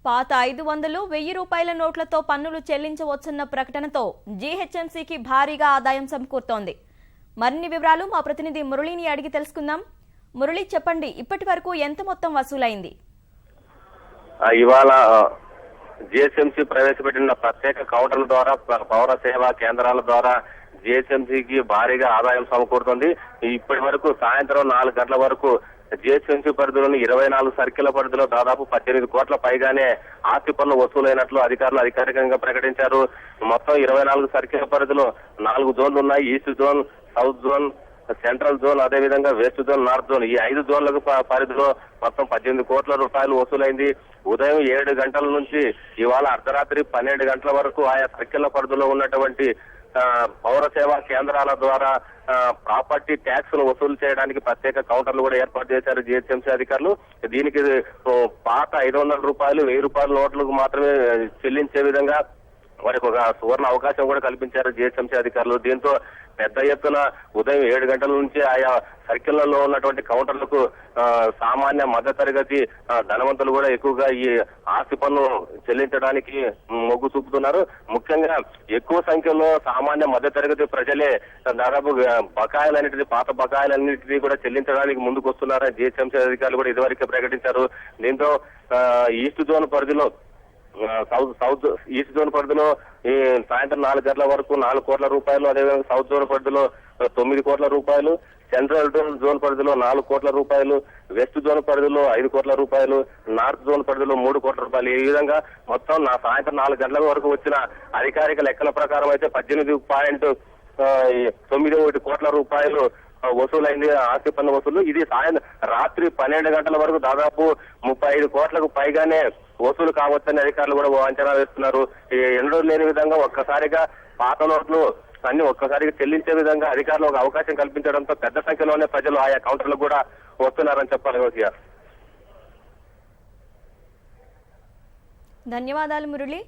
పాత 500, 1000 రూపాయల నోట్లతో పన్నులు చెల్లించవచ్చున్న ప్రకటనతో జీహెచ్ఎంసీకి భారీగా ఆదాయం సమకూరుతోంది. మరిన్ని వివరాలు మా ప్రతినిధి మురళిని అడిగి తెలుసుకుందాం. మురళి, చెప్పండి, ఇప్పటి వరకు ఎంత మొత్తం వసూలైంది? ఇవాళ జీహెచ్ఎంసీ ప్రవేశపెట్టిన ప్రత్యేక కౌంటర్ల ద్వారా, పౌర సేవా కేంద్రాల ద్వారా జీహెచ్ఎంసీకి భారీగా ఆదాయం సమకూరుతోంది. ఇప్పటి వరకు సాయంత్రం 4 గంటల వరకు జీహెచ్ఎంసీ పరిధిలోని 24 సర్కిళ్ల పరిధిలో దాదాపు 18 కోట్ల పైగానే ఆస్తి పన్ను వసూలైనట్లు అధికారులు అధికారికంగా ప్రకటించారు. మొత్తం 24 సర్కిళ్ల పరిధిలో 4 జోన్లు ఉన్నాయి. East zone, south zone, central zone, అదేవిధంగా వెస్ట్ జోన్, నార్త్ జోన్. ఈ 5 జోన్లకు పరిధిలో మొత్తం 18 కోట్ల రూపాయలు వసూలైంది. ఉదయం 7 గంటల నుంచి ఇవాళ అర్ధరాత్రి 12 గంటల వరకు ఆయా సర్కిళ్ల పరిధిలో ఉన్నటువంటి పౌర సేవా కేంద్రాల ద్వారా ప్రాపర్టీ ట్యాక్స్ ను వసూలు చేయడానికి ప్రత్యేక కౌంటర్లు కూడా ఏర్పాటు చేశారు జీహెచ్ఎంసీ అధికారులు. దీనికి పాత 500 రూపాయలు, 1000 రూపాయల నోట్లకు మాత్రమే చెల్లించే విధంగా వారికి ఒక సువర్ణ అవకాశం కూడా కల్పించారు జీహెచ్ఎంసీ అధికారులు. దీంతో పెద్ద ఎత్తున ఉదయం 7 గంటల నుంచి ఆయా సర్కిళ్లలో ఉన్నటువంటి కౌంటర్లకు సామాన్య మధ్యతరగతి ధనవంతులు కూడా ఎక్కువగా ఈ ఆస్తి పన్ను చెల్లించడానికి మొగ్గు చూపుతున్నారు. ముఖ్యంగా ఎక్కువ సంఖ్యలో సామాన్య మధ్యతరగతి ప్రజలే దాదాపు బకాయిలన్నింటినీ, పాత బకాయిలన్నింటినీ కూడా చెల్లించడానికి ముందుకు వస్తున్నారని జీహెచ్ఎంసీ అధికారులు కూడా ఇదివరకే ప్రకటించారు. దీంతో ఈస్ట్ జోన్ పరిధిలో, ఈస్ట్ జోన్ పరిధిలో ఈ సాయంత్రం 4 గంటల వరకు 4 కోట్ల రూపాయలు, అదేవిధంగా సౌత్ జోన్ పరిధిలో 9 కోట్ల రూపాయలు, సెంట్రల్ జోన్ పరిధిలో 4 కోట్ల రూపాయలు, వెస్ట్ జోన్ పరిధిలో 5 కోట్ల రూపాయలు, నార్త్ జోన్ పరిధిలో 3 కోట్ల రూపాయలు. ఈ విధంగా మొత్తం సాయంత్రం 4 గంటల వరకు వచ్చిన అధికారిక లెక్కల ప్రకారం అయితే 18.91 కోట్ల రూపాయలు వసూలైంది ఆస్తి పన్ను వసూలు. ఇది రాత్రి 12 గంటల వరకు దాదాపు 35 కోట్లకు పైగానే వసూలు కావచ్చని అధికారులు కూడా అంచనా వేస్తున్నారు. ఎన్నడూ లేని విధంగా ఒక్కసారిగా పాత నోట్లు అన్ని ఒక్కసారిగా చెల్లించే విధంగా అధికారులు ఒక అవకాశం కల్పించడంతో పెద్ద సంఖ్యలోనే ప్రజలు ఆయా కౌంటర్లకు కూడా వస్తున్నారని చెప్పాలి. ధన్యవాదాలు మురళి.